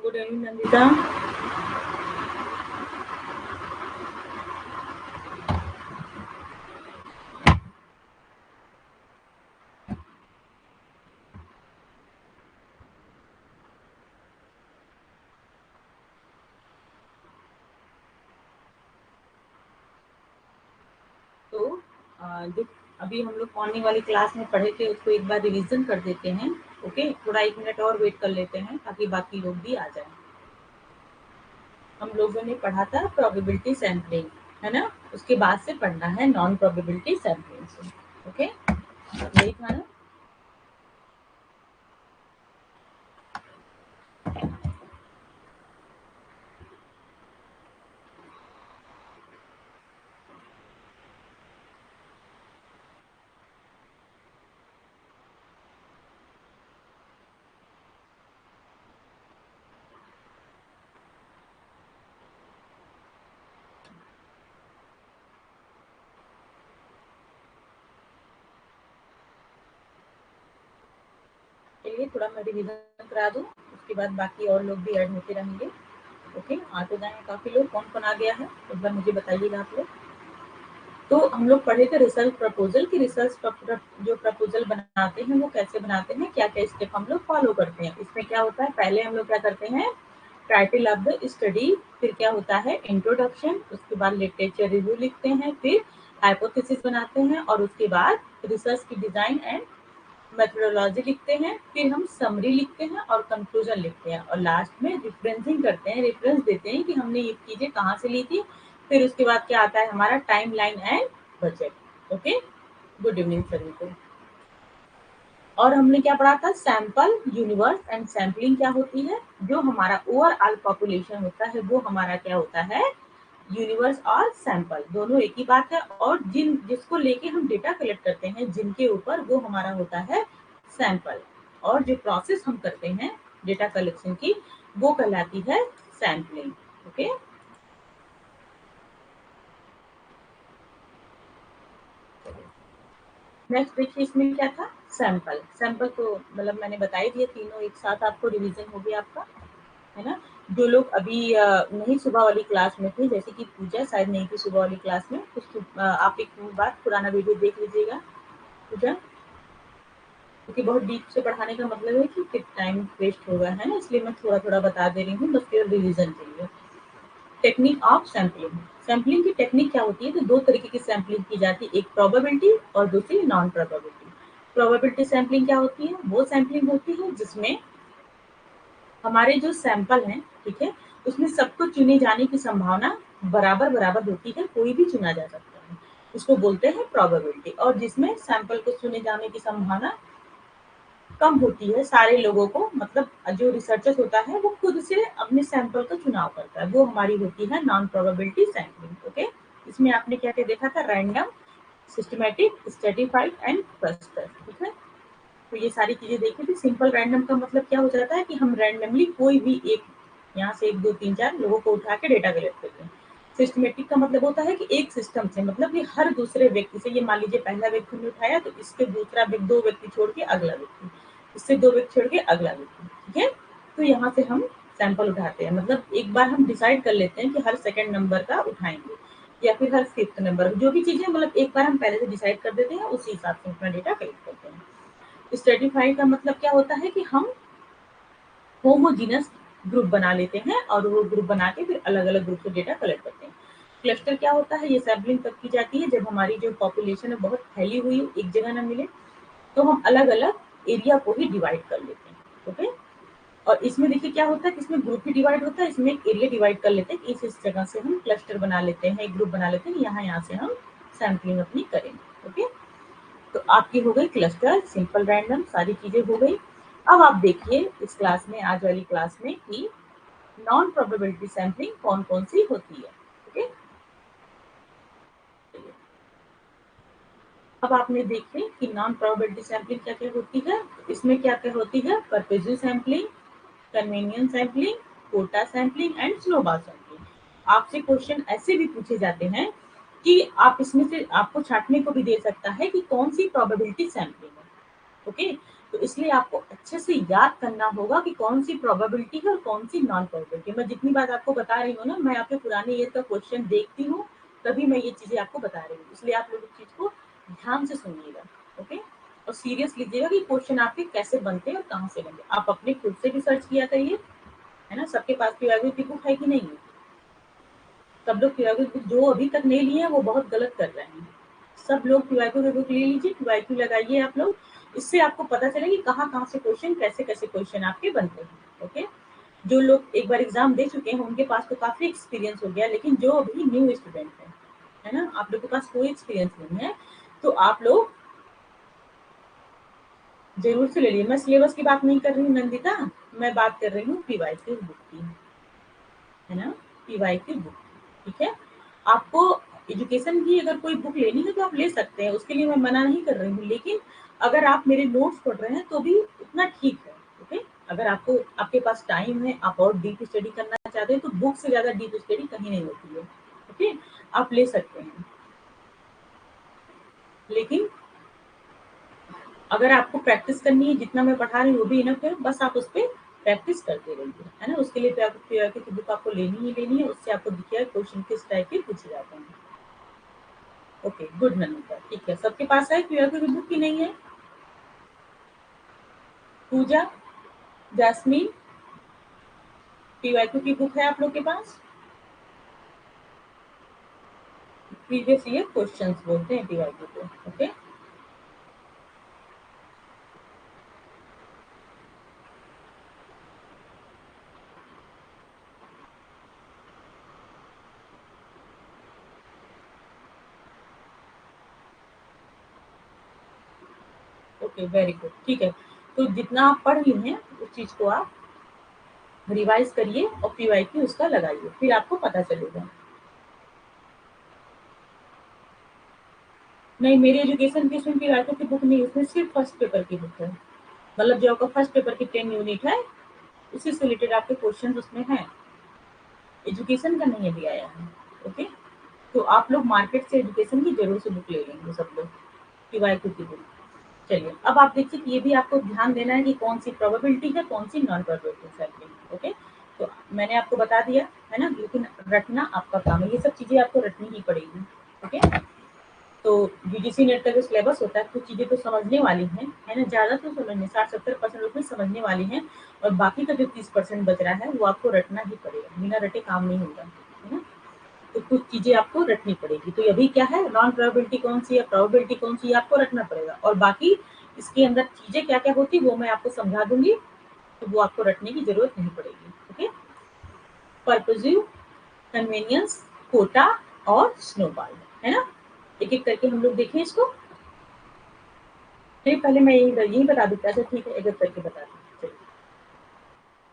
Good evening Nandita. तो जो अभी हम लोग मॉर्निंग वाली क्लास में पढ़े थे उसको एक बार रिवीजन कर देते हैं। ओके, थोड़ा 1 मिनट और वेट कर लेते हैं ताकि बाकी लोग भी आ जाएं। हम लोगों ने पढ़ा था प्रोबेबिलिटी सैम्पलिंग, है ना। उसके बाद से पढ़ना है नॉन प्रोबेबिलिटी सैम्पलिंग से। ओके, यही था ना। चलिए थोड़ा मैं रिवीजन करा दूं, उसके बाद बाकी और लोग भी ऐड होते रहेंगे। ओके, आ तो जाए काफी लोग। कौन कौन आ गया है एक बार मुझे बताइएगा आप लोग। तो हम लोग पढ़े थे रिसर्च प्रपोजल की। जो प्रपोजल बनाते हैं वो कैसे बनाते हैं, क्या क्या स्टेप हम लोग फॉलो करते हैं। इसमें क्या होता है, पहले हम लोग क्या करते हैं, टाइटल ऑफ द स्टडी, फिर क्या होता है इंट्रोडक्शन, उसके बाद लिटरेचर रिव्यू लिखते हैं, फिर हाइपोथेसिस बनाते हैं और उसके बाद रिसर्च की डिजाइन एंड मेथोडोलॉजी लिखते हैं, फिर हम समरी लिखते हैं और कंक्लूजन लिखते हैं और लास्ट में रिफरेंसिंग करते हैं, रेफरेंस देते हैं कि हमने ये चीजें कहाँ से ली थी। फिर उसके बाद क्या आता है हमारा time line and budget. Okay, good evening सभी को। और हमने क्या पढ़ा था, सैंपल यूनिवर्स एंड सैम्पलिंग क्या होती है। जो हमारा ओवरऑल पॉपुलेशन होता है वो हमारा क्या होता है, यूनिवर्स और सैंपल दोनों एक ही बात है। और जिसको लेके हम डेटा कलेक्ट करते हैं जिनके ऊपर, वो हमारा होता है सैंपल। और जो प्रोसेस हम करते हैं डेटा कलेक्शन की वो कहलाती है सैम्पलिंग। ओके, नेक्स्ट देखिए इसमें क्या था, सैंपल। सैंपल तो मतलब मैंने बता ही दिया, तीनों एक साथ आपको रिवीजन हो गया आपका, है ना। जो लोग अभी नहीं सुबह वाली क्लास में थे, जैसे कि पूजा शायद नहीं थी सुबह वाली क्लास में, कुछ आप एक बार पुराना वीडियो देख लीजिएगा पूजा, क्योंकि बहुत डीप से पढ़ाने का मतलब है कि फिर टाइम वेस्ट होगा, है ना। इसलिए मैं थोड़ा थोड़ा बता दे रही हूँ बस फिर रिवीजन के लिए। Technique of sampling. सैम्पलिंग की टेक्निक क्या होती है, तो दो तरीके की सैम्पलिंग की जाती है, एक प्रोबेबिलिटी और दूसरी नॉन प्रोबेबिलिटी। प्रोबेबिलिटी सैम्पलिंग क्या होती है, वो सैम्पलिंग होती है जिसमें हमारे जो सैंपल हैं, ठीक है, उसमें सबको चुने जाने की संभावना बराबर बराबर होती है, कोई भी चुना जा सकता है, उसको बोलते हैं प्रोबेबिलिटी। और जिसमें सैंपल को चुने जाने की संभावना कम होती है, सारे लोगों को, मतलब जो रिसर्चर होता है वो खुद से अपने सैंपल का चुनाव करता है, वो हमारी होती है नॉन प्रोबेबिलिटी सैंपलिंग। ओके, इसमें आपने क्या क्या देखा था, random, systematic, stratified and cluster, ठीक है। तो ये सारी चीजें देखी थी। सिंपल रैंडम का मतलब क्या हो जाता है कि हम रैंडमली कोई भी एक, यहाँ से 1 2 3 4 लोगों को उठा के डेटा कलेक्ट करते हैं। सिस्टमेटिक का मतलब होता है कि एक सिस्टम से, मतलब कि हर दूसरे व्यक्ति से, ये मान लीजिए पहला व्यक्ति ने उठाया तो इसके दूसरा व्यक्ति, 2 व्यक्ति छोड़ के अगला व्यक्ति, इससे 2 व्यक्ति छोड़ के अगला व्यक्ति, ठीक है। तो यहाँ से हम सैंपल उठाते हैं, मतलब एक बार हम डिसाइड कर लेते हैं कि हर सेकंड नंबर का उठाएंगे या फिर हर फिफ्थ नंबर, जो भी चीजें मतलब एक बार हम पहले से डिसाइड कर देते हैं, उसी हिसाब से अपना डेटा कलेक्ट करते हैं। स्ट्रेटिफाई का मतलब क्या होता है कि हम होमोजीनस ग्रुप बना लेते हैं और वो ग्रुप बना के फिर अलग अलग ग्रुप से डेटा कलेक्ट करते हैं। क्लस्टर क्या होता है, ये सैम्पलिंग तब की जाती है जब हमारी जो पॉपुलेशन है बहुत फैली हुई हो, एक जगह ना मिले, तो हम अलग अलग एरिया को ही डिवाइड कर लेते हैं। ओके, और इसमें देखिए क्या होता है कि इसमें ग्रुप ही डिवाइड होता है, इसमें एक एरिया डिवाइड कर लेते हैं, इस जगह से हम क्लस्टर बना लेते हैं, एक ग्रुप बना लेते हैं, यहाँ से हम सैम्पलिंग अपनी करेंगे। ओके, तो आपकी हो गई क्लस्टर, सिंपल रैंडम, सारी चीजें हो गई। अब आप देखिए इस क्लास में, आज वाली क्लास में, कि नॉन प्रोबेबिलिटी सैम्पलिंग कौन कौन सी होती है। ओके, अब आपने देखे कि नॉन प्रोबेबिलिटी सैम्पलिंग क्या क्या होती है। इसमें क्या क्या होती है, purposive sampling, convenience sampling, quota sampling and snowball sampling. आपसे क्वेश्चन ऐसे भी पूछे जाते हैं कि आप इसमें से, आपको छांटने को भी दे सकता है कि कौन सी प्रोबेबिलिटी सैम्पलिंग है। ओके, तो इसलिए आपको अच्छे से याद करना होगा कि कौन सी प्रोबेबिलिटी है और कौन सी नॉन प्रोबेबिलिटी। मैं जितनी बात आपको बता रही हूँ ना, मैं आपके पुराने ईयर का क्वेश्चन देखती हूँ, तभी मैं ये चीजें आपको बता रही हूँ, इसलिए आप लोग इस चीज को ध्यान से सुनिएगा। ओके, और सीरियस लीजिएगा कि क्वेश्चन आपके कैसे बनते हैं और कहाँ से बनते हैं। आप अपने खुद से भी सर्च किया करिए, है ना। सबके पास पीवाईक्यू की बुक है कि नहीं है? सब लोग पीवाईक्यू की जो अभी तक नहीं लिए हैं वो बहुत गलत कर रहे हैं। सब लोग पीवाईक्यू की बुक ले लीजिए, पीवाईक्यू लगाइए आप लोग। इससे आपको पता चले कि कहाँ से क्वेश्चन, कैसे कैसे क्वेश्चन आपके बनते हैं। ओके, जो लोग एक बार एग्जाम दे चुके हैं उनके पास तो काफी एक्सपीरियंस हो गया, लेकिन जो अभी न्यू स्टूडेंट है ना, आप लोग के पास कोई एक्सपीरियंस नहीं है, तो आप लोग जरूर से ले लीजिए। मैं सिलेबस की बात नहीं कर रही हूँ नंदिता, मैं बात कर रही हूँ पीवाईक्यू बुक की, है ना, पीवाईक्यू बुक। ठीक है, आपको एजुकेशन की अगर कोई बुक लेनी है तो आप ले सकते हैं, उसके लिए मैं मना नहीं कर रही हूँ, लेकिन अगर आप मेरे नोट्स पढ़ रहे हैं तो भी उतना ठीक है। ओके, अगर आपको आपके पास टाइम है, आप और डीप स्टडी करना चाहते हैं, तो बुक से ज्यादा डीप स्टडी कहीं नहीं होती है। ओके, आप ले सकते हैं, लेकिन अगर आपको प्रैक्टिस करनी है, जितना मैं पढ़ा रही हूँ वो भी इनफ है, बस आप उस पर प्रैक्टिस करते रहिए, है ना। उसके लिए पीवाईक्यू की बुक आपको लेनी ही लेनी है, उससे आपको दिखेगा क्वेश्चन किस टाइप के पूछे जाते हैं। ओके, गुड नंदिता, ठीक है। सबके पास है पीवाईक्यू की बुक की नहीं है? पूजा, जैस्मीन, पीवाईक्यू की बुक है आप लोग के पास? प्रीवियस ईयर क्वेश्चंस बोलते हैं पीवाईक्यू को। ओके, ओके, वेरी गुड, ठीक है। तो जितना आप पढ़ रही हैं उस चीज को आप रिवाइज करिए और पीवाईक्यू उसका लगाइए, फिर आपको पता चलेगा। नहीं, मेरी एजुकेशन की उसमें पीवाईक्यू की बुक नहीं, उसमें सिर्फ फर्स्ट पेपर की बुक है। मतलब जो आपका फर्स्ट पेपर की 10 यूनिट है, उसी से रिलेटेड आपके क्वेश्चन उसमें हैं, एजुकेशन का नहीं अभी आया है। ओके, तो आप लोग मार्केट से एजुकेशन की जरूर से बुक ले लेंगे सब लोग, पीवाईक्यू की बुक। चलिए, अब आप देखिए कि ये भी आपको ध्यान देना है कि कौन सी प्रोबेबिलिटी है, कौन सी नॉन प्रोबेबिलिटी सैम्पलिंग। ओके, तो मैंने आपको बता दिया है ना, लेकिन रटना आपका काम है, ये सब चीजें आपको रटनी ही पड़ेगी। ओके, तो यूजीसी नेट का जो सिलेबस होता है, कुछ चीजें तो समझने वाली हैं, है ना, ज्यादा तो समझने 60-70% उसमें समझने वाली हैं, और बाकी का जो 30% बच रहा है वो आपको रटना ही पड़ेगा, बिना रटे काम नहीं होगा, है ना। तो कुछ चीजें आपको रटनी पड़ेगी। तो अभी क्या है, नॉन प्रोबेबिलिटी कौन सी है, प्रोबेबिलिटी कौन सी है, आपको रटना पड़ेगा, और बाकी इसके अंदर चीजें क्या क्या होती है वो मैं आपको समझा दूंगी, तो वो आपको रटने की जरूरत नहीं पड़ेगी। ओके, पर्पजिव, कन्वीनियंस, कोटा और स्नोबॉल, है ना। एक एक करके हम लोग देखें इसको। नहीं, पहले मैं यही बता दूं, अच्छा ठीक है, एक एक करके बता दूं।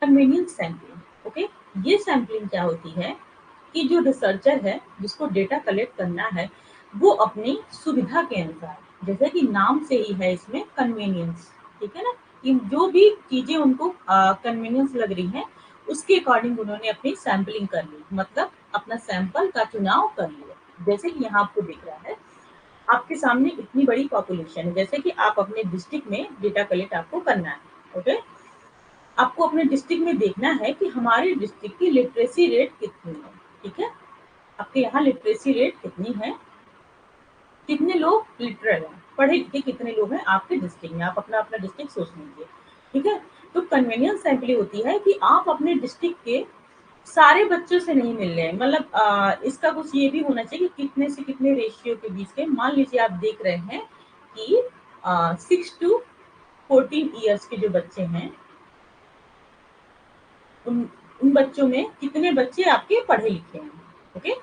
Convenience sampling. ओके, ये सैम्पलिंग क्या होती है कि जो रिसर्चर है जिसको डेटा कलेक्ट करना है, वो अपनी सुविधा के अनुसार, जैसे कि नाम से ही है इसमें कन्वीनियंस, ठीक है ना, कि जो भी चीजें उनको कन्वीनियंस लग रही है, उसके अकॉर्डिंग उन्होंने अपनी सैम्पलिंग कर ली, मतलब अपना सैंपल का चुनाव कर लिया। जैसे कि यहाँ आपको दिख रहा है, आपके सामने इतनी बड़ी पॉपुलेशन है, जैसे कि आप अपने डिस्ट्रिक्ट में डेटा कलेक्ट आपको करना है। ओके, आपको अपने डिस्ट्रिक्ट में देखना है कि हमारे डिस्ट्रिक्ट की लिटरेसी रेट कितनी है। ठीक है, आपके यहाँ लिटरेसी रेट कितनी है, कितने लोग लिटरल हैं, पढ़े लिखे कितने लोग हैं आपके डिस्ट्रिक्ट में, आप अपना अपना डिस्ट्रिक्ट सोच लीजिए। ठीक है, तो कन्वीनियंस सैम्पलिंग होती है कि आप अपने डिस्ट्रिक्ट के सारे बच्चों से नहीं मिल रहे हैं, मतलब इसका कुछ ये भी होना चाहिए कि कितने से कितने रेशियो के बीच के, मान लीजिए आप देख रहे हैं कि 6 to 14 ईयर्स के जो बच्चे हैं, उन उन बच्चों में कितने बच्चे आपके पढ़े लिखे हैं। ओके,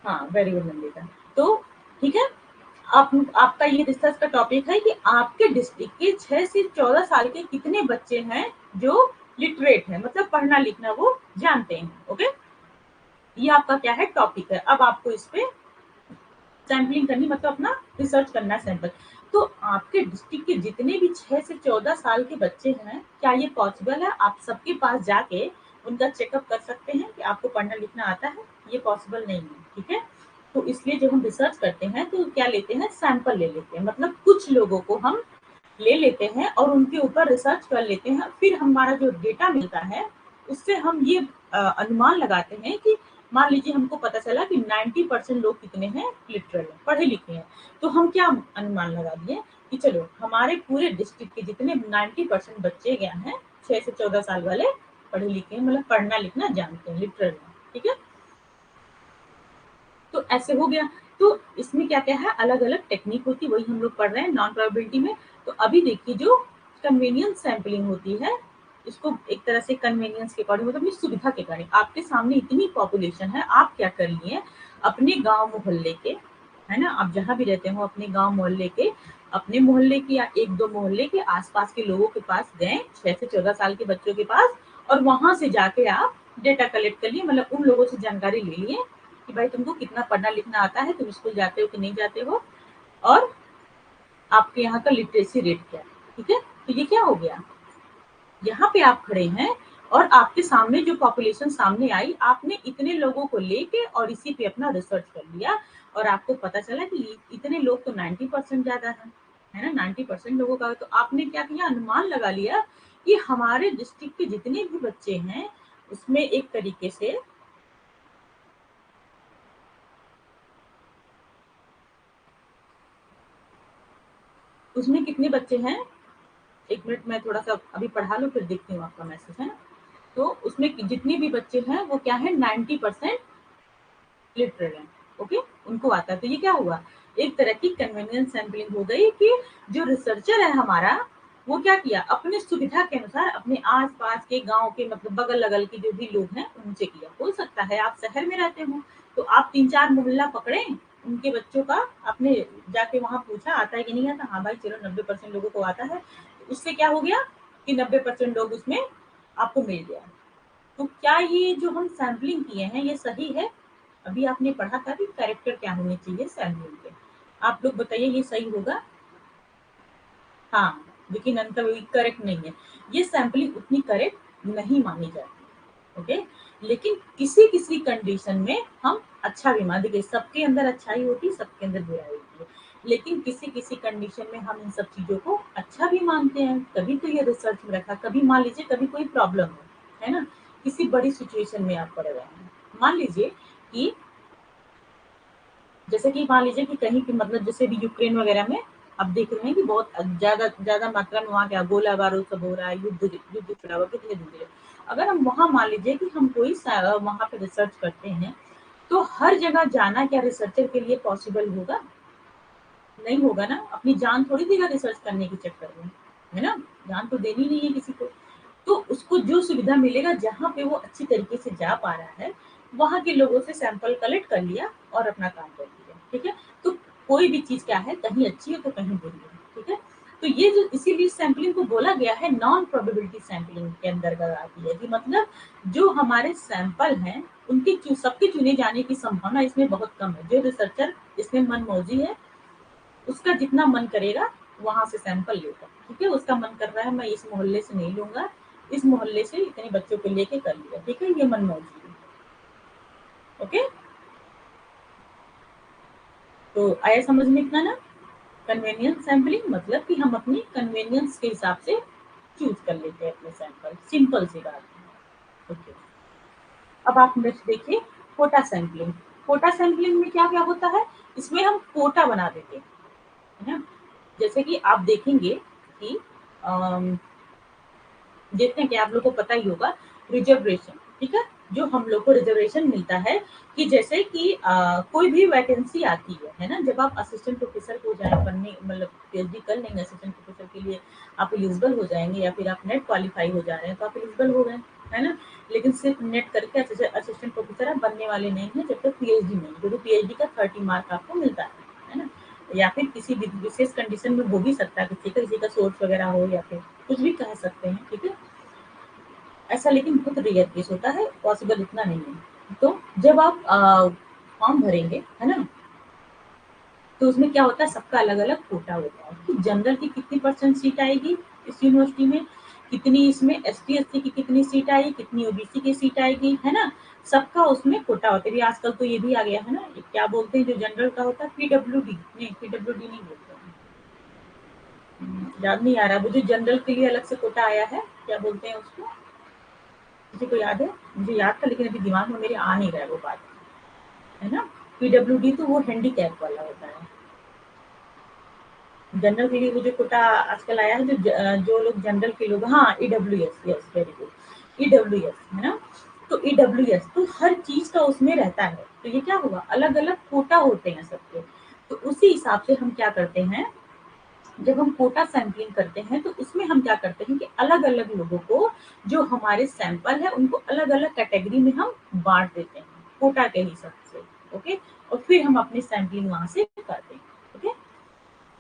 हाँ, वेरी गुड नंदिता। तो ठीक है, आप आपका ये रिसर्च का टॉपिक है कि आपके डिस्ट्रिक्ट के 6 से 14 साल के कितने बच्चे हैं जो लिटरेट है, मतलब पढ़ना लिखना वो जानते हैं। ओके, ये आपका क्या है, टॉपिक है। अब आपको इस पे सैम्पलिंग करनी, मतलब अपना रिसर्च करना है, सैंपल। तो आपके डिस्ट्रिक्ट के जितने भी 6 से 14 साल के बच्चे हैं, क्या ये पॉसिबल है आप सबके पास जाके उनका चेकअप कर सकते हैं कि आपको पढ़ना लिखना आता है? ये पॉसिबल नहीं है। ठीक है, तो इसलिए जब हम रिसर्च करते हैं तो क्या लेते हैं, सैंपल ले लेते हैं, मतलब कुछ लोगों को हम ले लेते हैं और उनके ऊपर रिसर्च कर लेते हैं, फिर हमारा जो डेटा मिलता है उससे हम ये अनुमान लगाते हैं कि मान लीजिए हमको पता चला कि 90% लोग कितने हैं, लिटरल हैं, पढ़े लिखे हैं। तो हम क्या अनुमान लगा दिए कि चलो हमारे पूरे डिस्ट्रिक्ट के जितने 90% बच्चे क्या हैं 6 से 14 साल वाले, पढ़े लिखे हैं, मतलब पढ़ना लिखना जानते हैं, लिटरल हैं, ठीक है। तो ऐसे हो गया। तो इसमें क्या-क्या है, अलग-अलग टेक्निक होती है, वही हम लोग पढ़ रहे हैं नॉन प्रोबेबिलिटी में। तो अभी देखिए जो कन्वीनियंस सैंपलिंग होती है, इसको एक तरह से कन्वीनियंस के अकॉर्डिंग, मतलब अपनी सुविधा के अकॉर्डिंग, आपके सामने इतनी पॉपुलेशन है, आप क्या कर लिए, अपने गाँव मोहल्ले के, है ना? आप जहाँ भी रहते हो अपने गाँव मोहल्ले के, अपने मोहल्ले के या 1-2 मोहल्ले के आस-पास के लोगों के पास गए, 6 से 14 साल के बच्चों के पास, और वहाँ से जाके आप डेटा कलेक्ट कर लिए, मतलब उन लोगों से जानकारी ले लिए कि भाई तुमको कितना पढ़ना लिखना आता है, तुम स्कूल जाते हो कि नहीं जाते हो, और आपके यहाँ का लिटरेसी रेट क्या है, ठीक है। तो ये क्या हो गया, यहाँ पे आप खड़े हैं और आपके सामने जो पॉपुलेशन सामने आई, आपने इतने लोगों को लेके और इसी पे अपना रिसर्च कर लिया, और आपको पता चला कि इतने लोग तो 90% ज्यादा है ना, 90% लोगों का। तो आपने क्या किया, अनुमान लगा लिया कि हमारे डिस्ट्रिक्ट के जितने भी बच्चे हैं उसमें एक तरीके से उसमें कितने बच्चे हैं, 1 मिनट मैं थोड़ा-सा अभी पढ़ा लूँ फिर देखती हूँ आपका मैसेज, है ना? तो उसमें जितने भी बच्चे हैं वो क्या है, 90% लिटरल हैं, ओके? उनको आता है। तो ये क्या हुआ, एक तरह की कन्वीनियंस सैंपलिंग हो गई कि जो रिसर्चर है हमारा, वो क्या किया, अपने सुविधा के अनुसार अपने आस-पास के गाँव के, मतलब बगल-अगल के जो भी लोग हैं उनसे किया। हो सकता है आप शहर में रहते हो, तो आप 3-4 मोहल्ला पकड़े, उनके बच्चों का आपने जाके वहाँ पूछा आता है कि नहीं आता? हाँ भाई चलो 90% लोगों को आता है। तो उससे क्या हो गया कि 90% लोग उसमें आपको मिल गया। तो क्या ये जो हम सैंपलिंग किए हैं ये सही है? अभी आपने पढ़ा था कि कैरेक्टर क्या होने चाहिए सैंपलिंग के। आप लोग बताइए ये सही होगा? हाँ, लेकिन अंतर वही करेक्ट नहीं है। ये सैंपलिंग उतनी करेक्ट नहीं मानी जाती, ओके? लेकिन किसी-किसी कंडीशन में हम अच्छा भी मान, देखिए सबके अंदर अच्छाई होती है, सबके अंदर बुराई होती है। लेकिन किसी-किसी कंडीशन में हम इन सब चीज़ों को अच्छा भी मानते हैं, तभी तो ये रिसर्च में रखा। कभी मान लीजिए कभी कोई प्रॉब्लम है ना? किसी बड़ी सिचुएशन में आप पड़ रहे हैं। मान लीजिए कि जैसे कि मान लीजिए कि कहीं की, मतलब जैसे भी यूक्रेन वगैरह में आप देख रहे हैं कि बहुत ज़्यादा ज़्यादा मात्रा में वहाँ क्या गोला-बारूद सब हो रहा है, युद्ध युद्ध छिड़ा हुआ, कितने दिन से। अगर हम वहाँ मान लीजिए कि हम कोई वहाँ पे रिसर्च करते हैं, तो हर जगह जाना क्या रिसर्चर के लिए पॉसिबल होगा? नहीं होगा ना, अपनी जान थोड़ी देगा रिसर्च करने के चक्कर में, है ना? जान तो देनी नहीं है किसी को। तो उसको जो सुविधा मिलेगा जहाँ पे वो अच्छी तरीके से जा पा रहा है, वहाँ के लोगों से सैंपल कलेक्ट कर लिया और अपना काम कर लिया, ठीक है? तो कोई भी चीज़ क्या है, कहीं अच्छी है तो कहीं बुरी है, ठीक है? तो ये जो इसीलिए सैंपलिंग को बोला गया है नॉन प्रोबेबिलिटी सैंपलिंग के अंतर्गत आती है, कि मतलब जो हमारे सैंपल हैं, उनके सबके चुने जाने की संभावना इसमें बहुत कम है। जो रिसर्चर इसमें मनमौजी है, उसका जितना मन करेगा वहाँ से सैंपल लेगा, ठीक है? उसका मन कर रहा है मैं इस मोहल्ले से नहीं लूँगा, इस मोहल्ले से इतने बच्चों को लेके कर लिया, ठीक है? ये मनमौजी है, ओके? तो आया समझ में इतना ना? कन्वीनियंस सैंपलिंग मतलब कि हम अपनी कन्वीनियंस के हिसाब से चूज़ कर लेते हैं अपने सैंपल, सिंपल सी बात है, ओके। अब आप नेक्स्ट देखिए कोटा सैंपलिंग। कोटा सैंपलिंग में क्या-क्या होता है? इसमें हम कोटा बना देते हैं, है ना? जैसे कि आप देखेंगे कि अम देखते हैं कि आप लोग को पता ही होगा रिजर्वेशन, ठीक है? जो हम लोग को रिजर्वेशन मिलता है कि जैसे कि कोई भी वैकेंसी आती है ना? जब आप असिस्टेंट प्रोफेसर हो जाए बनने, मतलब पीएचडी कर लेंगे असिस्टेंट प्रोफेसर के लिए, आप एलिजिबल हो जाएँगे या फिर आप नेट क्वालीफाई हो जा रहे हैं तो आप एलिजिबल हो गए, है ना? लेकिन सिर्फ नेट करके असिस्टेंट प्रोफेसर आप बनने वाले नहीं हैं जब तक पीएचडी नहीं, क्योंकि पीएचडी का 30 मार्क आपको मिलता है ना? या फिर किसी भी विशेष कंडीशन में हो भी सकता है किसी का सोर्स वगैरह हो या फिर कुछ भी कह सकते हैं, ठीक है? ऐसा लेकिन बहुत रेयर केस होता है, पॉसिबल इतना नहीं है। तो जब आप फॉर्म भरेंगे, है ना? तो उसमें क्या होता है सबका अलग-अलग कोटा होता है कि जनरल की कितनी परसेंट सीट आएगी इस यूनिवर्सिटी में, कितनी इसमें एसटी एससी की कितनी सीट आई, कितनी ओबीसी की सीट आएगी, है ना, सबका उसमें कोटा होता है। आजकल तो ये भी आ गया है ना, क्या बोलते हैं जो जनरल का होता है, पीडब्ल्यूडी, नहीं पीडब्ल्यूडी नहीं बोलते हैं, याद नहीं आ रहा मुझे, जनरल के लिए अलग से कोटा आया है, क्या बोलते हैं उसको, किसी को याद है? मुझे याद था लेकिन अभी दिमाग में मेरे आ नहीं रहा है वो बात, है ना। पीडब्ल्यूडी तो वो हैंडीकैप वाला होता है। जनरल के लिए वो जो कोटा आजकल आया है, जो लोग जनरल के लोग, हाँ EWS, yes very good, EWS, है ना। तो ईडब्ल्यूएस तो हर चीज का उसमें रहता है, तो ये क्या हुआ, अलग अलग कोटा होते हैं सबके। तो उसी हिसाब से हम क्या करते हैं, जब हम कोटा सैंपलिंग करते हैं तो उसमें हम क्या करते हैं कि अलग अलग लोगों को, जो हमारे सैंपल है उनको अलग अलग कैटेगरी में हम बांट देते हैं कोटा के हिसाब से। ओके, और फिर हम अपनी सैंपलिंग वहां से करते हैं। ओके,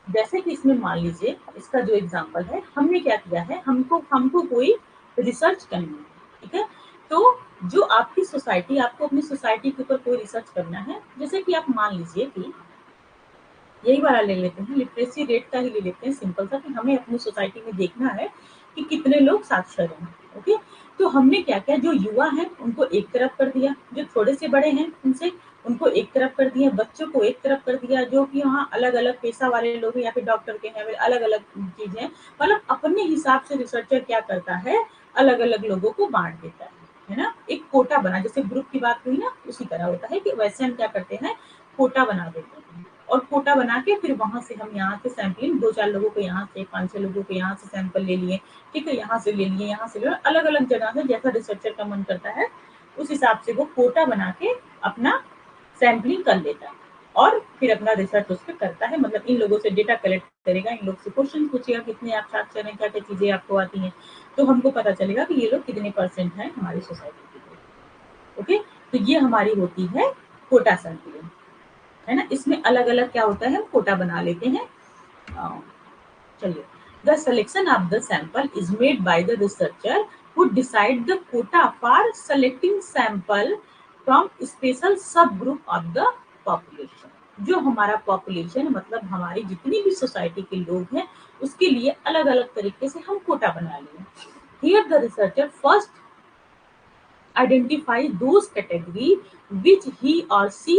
जैसे कि इसमें मान लीजिए इसका जो एग्जांपल है, हमने क्या किया है, हमको हमको कोई रिसर्च करनी है, ठीक है। तो जो आपकी सोसाइटी, आपको अपनी सोसाइटी के ऊपर कोई रिसर्च करना है, जैसे कि आप मान लीजिए कि यही वाला ले लेते हैं, लिटरेसी रेट का ही ले लेते हैं सिंपल सा, कि हमें अपनी सोसाइटी में देखना है कि कितने लोग साक्षर हैं। ओके, तो हमने क्या किया, जो युवा हैं उनको एक तरफ कर दिया, जो थोड़े से बड़े हैं उनसे उनको एक तरफ कर दिया, बच्चों को एक तरफ कर दिया, जो कि वहाँ अलग अलग पेशा वाले लोग हैं या फिर डॉक्टर के हैं, अलग अलग चीजें, मतलब अपने हिसाब से रिसर्चर क्या करता है, अलग अलग लोगों को बांट देता है ना। एक कोटा बना, जैसे ग्रुप की बात हुई ना, उसी तरह होता है कि वैसे हम क्या करते हैं, कोटा बना देते हैं, और कोटा बना के फिर वहां से हम यहाँ से सैंपलिंग, दो चार लोगों को यहाँ से, पांच छह लोगों को यहाँ से सैंपल ले लिए, ठीक है, यहाँ से ले लिए, यहाँ से ले लिए, अलग अलग जगह से जैसा रिसर्चर का मन करता है उस हिसाब से वो कोटा बना के अपना सैंपलिंग कर लेता है, और फिर अपना रिसर्च उस पर करता है, मतलब इन लोगों से डेटा कलेक्ट करेगा, इन लोग से क्वेश्चन पूछेगा कितने आप साक्षर हैं, क्या क्या चीजें आपको आती हैं, तो हमको पता चलेगा कि ये लोग कितने परसेंट हैं हमारी सोसाइटी के। ओके, तो ये हमारी होती है कोटा सैंपलिंग, है ना। इसमें अलग अलग क्या होता है, हम कोटा बना लेते हैं। चलिए, the selection of the sample is made by the researcher who decide the quota for selecting sample from special subgroup of the population। जो हमारा पॉपुलेशन मतलब हमारी जितनी भी सोसाइटी के लोग हैं उसके लिए अलग अलग तरीके से हम कोटा बना लिए। Here the researcher first identify those category which he or she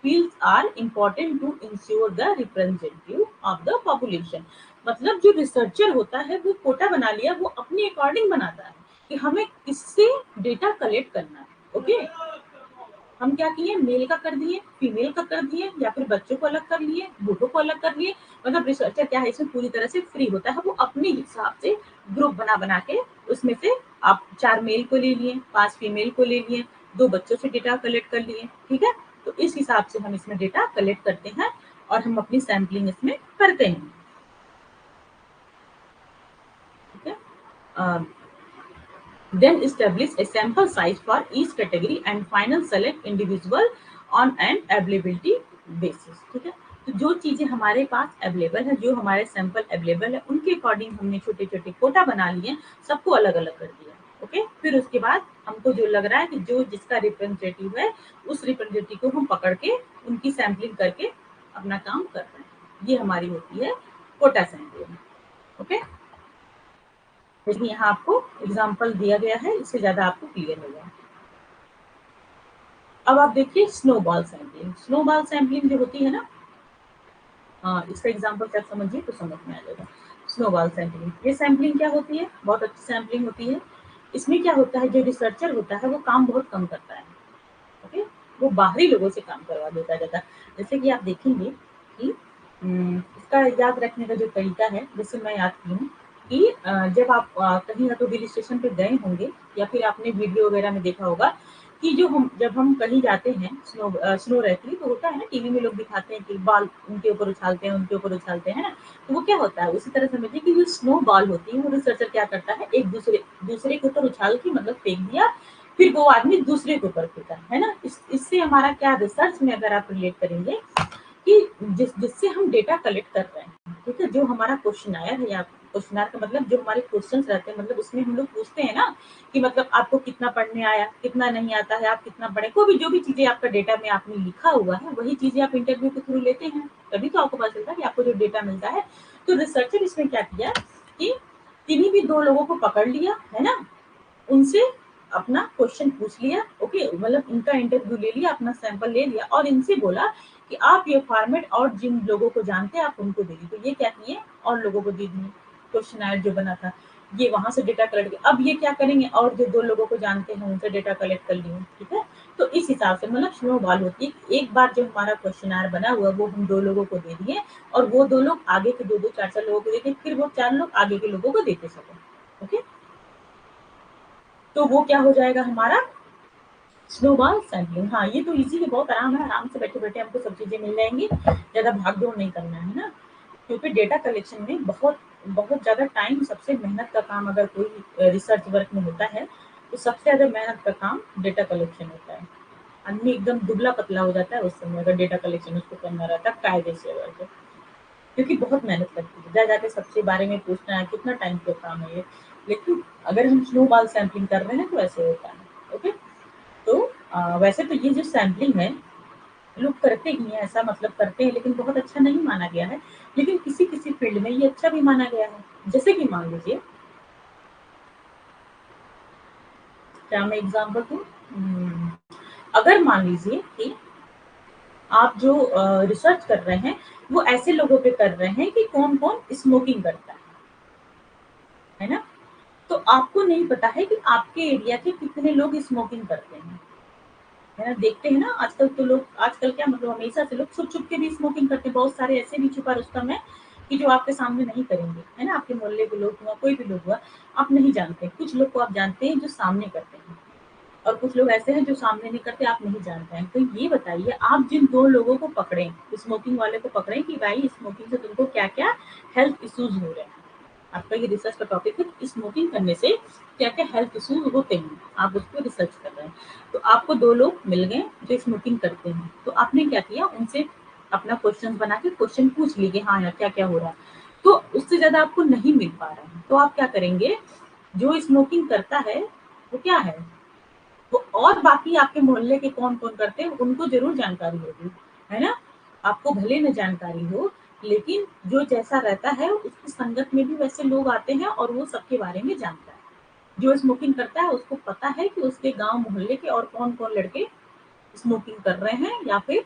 feels are important to ensure the representative of the population। मतलब जो रिसर्चर होता है वो कोटा बना लिया, वो अपने अकॉर्डिंग बनाता है कि हमें किससे डेटा कलेक्ट करना है। ओके, हम क्या किए, मेल का कर दिए, फीमेल का कर दिए, या फिर बच्चों को अलग कर लिए, बूढ़ों को अलग कर लिए, मतलब रिसर्चर क्या है इसमें पूरी तरह से फ्री होता है, वो अपने हिसाब से ग्रुप बना बना के उसमें से आप 4 मेल को ले लिए, 5 फीमेल को ले लिए, 2 बच्चों से डेटा कलेक्ट कर लिए, ठीक है। तो इस हिसाब से हम इसमें डेटा कलेक्ट करते हैं और हम अपनी सैंपलिंग इसमें करते हैं, ठीक है। Then establish a sample size for each category and final select individual on an availability basis। ठीक है, तो जो चीजें हमारे पास अवेलेबल है, जो हमारे सैंपल अवेलेबल है, उनके अकॉर्डिंग हमने छोटे छोटे कोटा बना लिए, सबको अलग अलग कर दिया। ओके, फिर उसके बाद हमको जो लग रहा है कि जो जिसका रिप्रेजेंटेटिव है उस रिप्रेजेंटेटिव को हम पकड़ के उनकी सैंपलिंग करके अपना काम कर रहे हैं, ये हमारी होती है कोटा सैंपलिंग। ओके, लेकिन यहाँ आपको एग्जाम्पल दिया गया है, इससे ज्यादा आपको क्लियर होगा। अब आप देखिए स्नोबॉल सैंपलिंग। स्नोबॉल सैंपलिंग जो होती है ना, इसका एग्जाम्पल क्या समझिए तो समझ में आ जाएगा। स्नोबॉल सैंपलिंग, ये सैंपलिंग क्या होती है, बहुत अच्छी सैंपलिंग होती है। इसमें क्या होता है, जो रिसर्चर होता है वो काम बहुत कम करता है। ओके, वो बाहरी लोगों से काम करवा देता है ज्यादा। जैसे कि आप देखेंगे कि इसका याद रखने का जो तरीका है, जैसे मैं याद की हूँ कि जब आप कहीं या तो हिल स्टेशन पे गए होंगे या फिर आपने वीडियो वगैरह में देखा होगा कि जो हम जब हम कहीं जाते हैं, स्नो रहती है तो होता है ना, टीवी में लोग दिखाते हैं कि बाल उनके ऊपर उछालते हैं, उनके ऊपर उछालते हैं ना, तो वो क्या होता है, उसी तरह समझिए कि जो स्नो बॉल होती है वो रिसर्चर क्या करता है, एक दूसरे दूसरे के ऊपर उछाल के मतलब फेंक दिया, फिर वो आदमी दूसरे के ऊपर फेंका, है ना। इससे हमारा क्या, रिसर्च में अगर आप रिलेट करेंगे कि जिससे हम डेटा कलेक्ट कर रहे हैं, ठीक है, जो हमारा क्वेश्चनायर है या क्वेश्चनायर का मतलब जो हमारे क्वेश्चंस रहते हैं, मतलब उसमें हम लोग पूछते हैं ना कि मतलब आपको कितना पढ़ने आया, कितना नहीं आता है, आप कितना पढ़े, कोई भी जो भी चीजें आपका डेटा में आपने लिखा हुआ है वही चीजें आप इंटरव्यू के थ्रू लेते हैं, तभी तो आपको पता चलता है कि आपको जो डेटा मिलता है। तो रिसर्चर इसमें क्या किया कि किन्हीं भी 2 लोगों को पकड़ लिया, है ना? उनसे अपना क्वेश्चन पूछ लिया, ओके, मतलब इनका इंटरव्यू ले लिया, अपना सैंपल ले लिया और इनसे बोला कि आप ये फॉर्मेट और जिन लोगों को जानते हैं आप उनको दे दीजिए। तो ये क्या किए, और लोगों को दे दिए क्वेश्चन जो बना था, ये वहां से डेटा कलेक्ट किया। अब ये क्या करेंगे, और जो 2 लोगों को जानते हैं उनसे डेटा कलेक्ट कर लिए, ठीक है। तो इस हिसाब से मतलब स्नोबॉल होती है। एक बार जो हमारा क्वेश्चन बना हुआ वो हम 2 लोगों को दे दिए और वो 2 लोग आगे के 2-2 4-4 लोगों को देते, फिर वो 4 लोग आगे के लोगों को देते सको, ओके। तो वो क्या हो जाएगा हमारा स्नोबॉल सैम्पलिंग। हाँ, ये तो इजी है, बहुत आराम है, आराम से बैठे-बैठे हमको सब चीज़ें मिल जाएँगी, ज़्यादा भाग-दौड़ नहीं करना है ना? क्योंकि डेटा कलेक्शन में बहुत बहुत ज़्यादा टाइम, सबसे मेहनत का काम अगर कोई रिसर्च वर्क में होता है, तो सबसे ज़्यादा मेहनत का काम डेटा कलेक्शन होता है। आदमी एकदम दुबला-पतला हो जाता है उस समय अगर डेटा कलेक्शन उसको करना रहता है कायदे से अगर तो। क्योंकि बहुत मेहनत लगती है, जा-जा के सबसे बारे में पूछना है, कितना टाइम का काम है ये। लेकिन अगर हम स्नोबॉल सैंपलिंग कर रहे हैं तो ऐसे होता है, ओके। तो वैसे तो ये जो सैम्पलिंग है, लोग करते ही हैं, ऐसा मतलब करते हैं, लेकिन बहुत अच्छा नहीं माना गया है। लेकिन किसी-किसी फील्ड में ये अच्छा भी माना गया है। जैसे कि मान लीजिए, क्या मैं एग्ज़ाम्पल दूँ? अगर मान लीजिए कि आप जो रिसर्च कर रहे हैं, वो ऐसे लोगों पे कर रहे हैं कि कौन-कौन स्मोकिंग करता है ना? तो आपको नहीं पता है कि आपके एरिया के कितने लोग स्मोकिंग करते हैं। है ना? देखते हैं ना आजकल तो लोग, आजकल क्या मतलब हमेशा से लोग छुप-छुप के भी स्मोकिंग करते हैं। बहुत सारे ऐसे भी छुपा रुस्तम है कि जो आपके सामने नहीं करेंगे, है ना? आपके मोहल्ले के लोग हुआ, कोई भी लोग हुआ, आप नहीं जानते। कुछ लोग को आप जानते हैं जो सामने करते हैं और कुछ लोग ऐसे हैं जो सामने नहीं करते, आप नहीं जानते हैं। तो ये बताइए, आप जिन 2 लोगों को पकड़े, स्मोकिंग वाले को पकड़े कि भाई स्मोकिंग से तुमको क्या-क्या हेल्थ इश्यूज़ हो रहे हैं। आपका ये रिसर्च का टॉपिक है कि स्मोकिंग करने से क्या-क्या हेल्थ इश्यूज होते हैं, आप उस पे रिसर्च कर रहे हैं। तो आपको 2 लोग मिल गए जो स्मोकिंग करते हैं, तो आपने क्या किया, उनसे अपना क्वेश्चन बना के क्वेश्चन पूछ लिए कि हाँ यार क्या-क्या हो रहा है। तो उससे ज़्यादा आपको नहीं मिल पा रहा है, तो आप क्या करेंगे, जो स्मोकिंग करता है, वो क्या है, वो और बाकी आपके मोहल्ले के कौन-कौन करते हैं, उनको ज़रूर जानकारी होगी, है ना? आपको भले न जानकारी हो, लेकिन जो जैसा रहता है, उसकी संगत में भी वैसे लोग आते हैं और वो सबके बारे में जानता है। जो स्मोकिंग करता है, उसको पता है कि उसके गाँव मोहल्ले के और कौन-कौन लड़के स्मोकिंग कर रहे हैं या फिर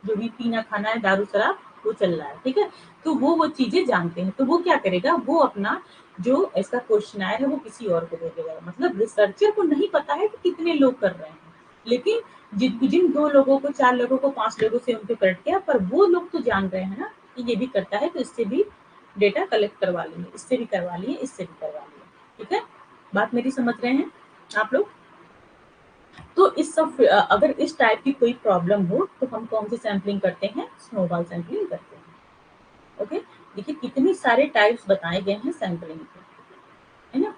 जो भी पीना-खाना है, दारू-शराब, वो चल रहा है, ठीक है? तो वो चीज़ें जानते हैं, तो वो क्या करेगा, वो अपना जो इसका क्वेश्चनायर है, वो किसी और को दे देगा। मतलब रिसर्चर को नहीं पता है कि कितने लोग कर रहे हैं, लेकिन जिन जिन 2 लोगों को, 4 लोगों को, 5 लोगों से उनको कलेक्ट किया, पर वो लोग तो जान रहे हैं ना कि ये भी करता है, तो इससे भी डेटा कलेक्ट करवा लेंगे, इससे भी करवा लिए, इससे भी करवा लिए, ठीक है? बात मेरी समझ रहे हैं आप लोग? तो अगर इस टाइप की कोई प्रॉब्लम हो तो हम कौन सी सैंपलिंग करते हैं, स्नोबॉल सैंपलिंग करते हैं, ओके। देखिए कितनी सारे टाइप्स बताए गए हैं सैंपलिंग के, है ना?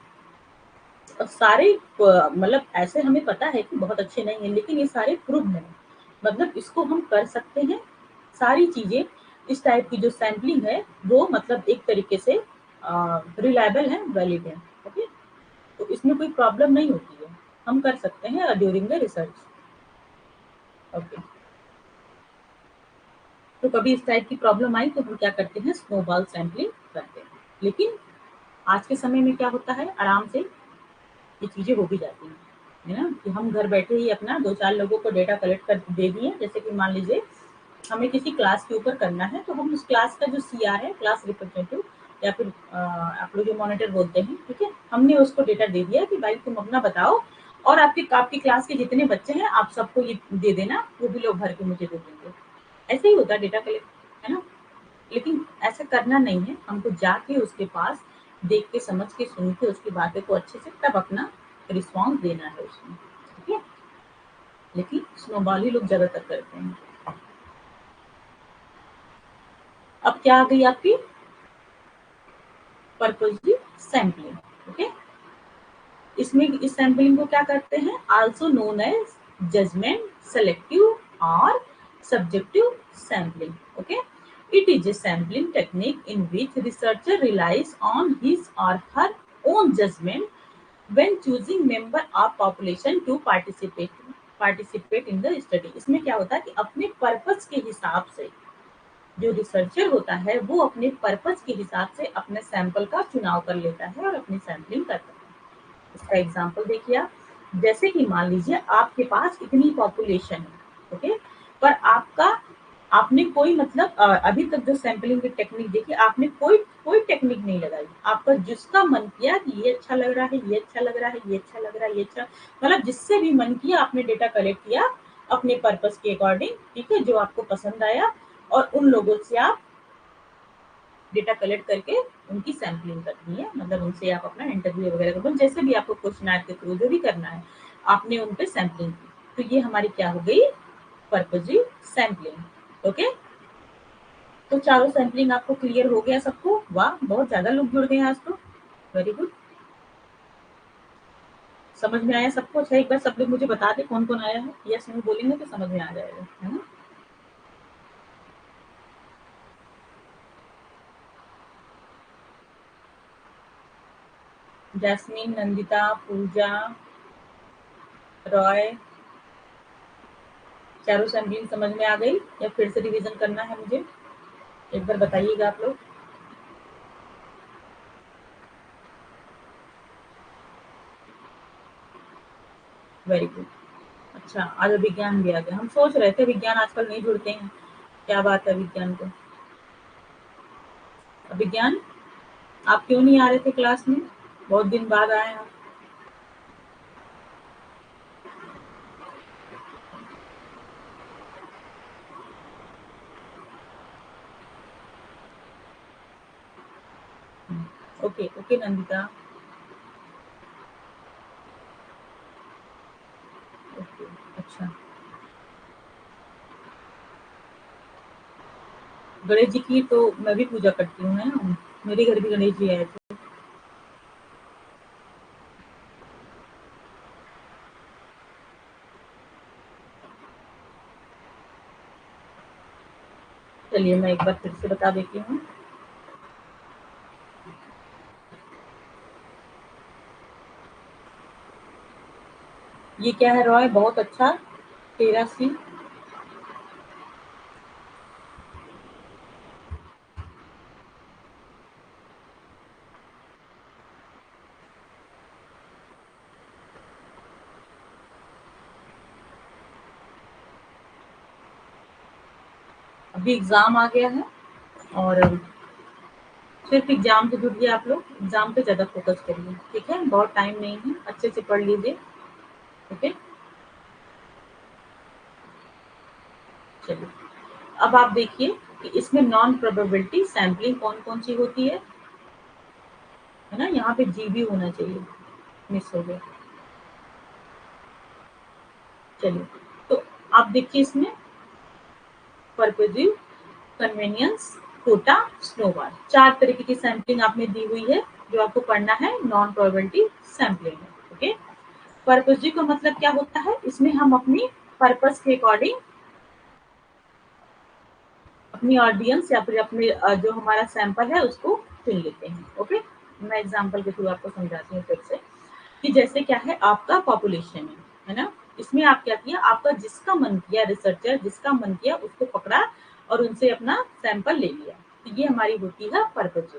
और सारे मतलब ऐसे हमें पता है कि बहुत अच्छे नहीं है, लेकिन ये सारे प्रूव हैं, मतलब इसको हम कर सकते हैं। सारी चीजें, इस टाइप की जो सैंपलिंग है वो मतलब एक तरीके से रिलायबल है, वैलिड है, ओके। तो इसमें कोई प्रॉब्लम नहीं होती है, हम कर सकते हैं ड्यूरिंग द रिसर्च, ओके। तो कभी इस टाइप की प्रॉब्लम आई तो हम क्या करते हैं, स्नोबॉल सैंपलिंग करते हैं। लेकिन आज के समय में क्या होता है, आराम से ये चीजें हो भी जाती हैं, है ना? कि हम घर बैठे ही अपना 2-4 लोगों को डेटा कलेक्ट कर दे दिए। जैसे कि मान लीजिए हमें किसी क्लास के ऊपर करना है, तो हम उस क्लास का जो सीआर है, क्लास रिप्रेजेंटेटिव, या फिर आप लोग जो मॉनिटर बोलते हैं, ठीक है, हमने उसको डेटा दे दिया कि भाई तुम अपना बताओ और आपकी आपकी क्लास के जितने बच्चे हैं आप सबको ये दे देना, वो भी लोग भर के मुझे दे देंगे। ऐसे ही होता है डेटा कलेक्ट, है ना? लेकिन ऐसा करना नहीं है, हमको जाके उसके पास देख के, समझ के, सुन के उसकी बातें को अच्छे से तब अपना रिस्पॉन्स देना है उसमें, ठीक है? लेकिन स्नोबॉल ही लोग ज़्यादातर करते हैं। अब क्या आ गई आपकी पर्पज़ली सैंपलिंग, ओके। इसमें इस सैंपलिंग को क्या करते हैं, also known as judgement, selective और subjective sampling, okay. It is a sampling technique in which researcher relies on his or her own judgment when choosing member of population to participate in the study। इसमें क्या होता है कि अपने purpose के हिसाब से जो रिसर्चर होता है वो अपने पर्पस के हिसाब से अपने सैंपल का चुनाव कर लेता है और अपनी सैंपलिंग करता है। इसका एग्जांपल देखिए आप, जैसे कि मान लीजिए आपके पास इतनी पॉपुलेशन है, ओके, पर आपका आपने कोई मतलब अभी तक जो सैंपलिंग की टेक्निक देखी आपने कोई कोई टेक्निक नहीं लगाई, आपका जिसका मन किया कि ये अच्छा लग रहा है, ये अच्छा लग रहा है, ये अच्छा लग रहा है, ये अच्छा, मतलब जिससे भी मन किया आपने डेटा कलेक्ट किया अपने पर्पस के अकॉर्डिंग, ठीक है, जो आपको पसंद आया, और उन लोगों से आप डेटा कलेक्ट करके उनकी सैंपलिंग करनी है, मतलब उनसे आप अपना इंटरव्यू वगैरह मतलब जैसे भी आपको क्वेश्चन के थ्रू जो भी करना है आपने उन पे सैंपलिंग की, तो ये हमारी क्या हो गई, पर्पजिव सैंपलिंग। ओके, तो चारों सैंपलिंग आपको क्लियर हो गया सबको, वाह बहुत ज्यादा लोग जुड़ गए हैं आज तो, वेरी गुड, समझ में आया सबको। अच्छा एक बार सब लोग मुझे बता दे कौन कौन आया है, यस नो बोलेंगे तो समझ में आ जाएगा, है ना। जैस्मीन, नंदिता, पूजा, रॉय, चारों सैंपलिंग समझ में आ गई या फिर से रिवीजन करना है मुझे, एक बार बताइएगा आप लोग। वेरी गुड, अच्छा आज विज्ञान भी आ गया, हम सोच रहे थे विज्ञान आजकल नहीं जुड़ते हैं, क्या बात है विज्ञान को, विज्ञान आप क्यों नहीं आ रहे थे क्लास में, बहुत दिन बाद आए आप। ओके ओके नंदिता, ओके, अच्छा, गणेश जी की तो मैं भी पूजा करती हूँ, है ना, मेरे घर भी गणेश जी आए थे। चलिए मैं एक बार फिर से बता देती हूँ, ये क्या है रॉय, बहुत अच्छा, 13C, अभी एग्जाम आ गया है और सिर्फ एग्जाम से जुड़िए आप लोग, एग्जाम पे ज्यादा फोकस करिए, ठीक है, बहुत टाइम नहीं है, अच्छे से पढ़ लीजिए, ओके। चलिए अब आप देखिए कि इसमें नॉन प्रोबेबिलिटी सैम्पलिंग कौन कौन सी होती है ना, यहाँ पे जी भी होना चाहिए, मिस हो गया। चलिए तो आप देखिए इसमें परपेजिव, कन्वेनियंस, कोटा, स्नोबॉल, चार तरीके की सैम्पलिंग आपने दी हुई है, जो आपको पढ़ना है नॉन प्रोबेबिलिटी सैम्पलिंग में, ओके। परपेजिव का मतलब क्या होता है, इसमें हम अपनी पर्पस के अकॉर्डिंग अपनी ऑडियंस या फिर अपने जो हमारा सैंपल है उसको चुन लेते हैं, ओके। मैं एग्जांपल के थ्रू आपको समझाती हूँ फिर से, कि जैसे क्या है आपका पॉपुलेशन है ना, इसमें आप क्या किया, आपका जिसका मन किया, रिसर्चर जिसका मन किया उसको पकड़ा और उनसे अपना सैंपल ले लिया, तो ये हमारी होती है पर्पज।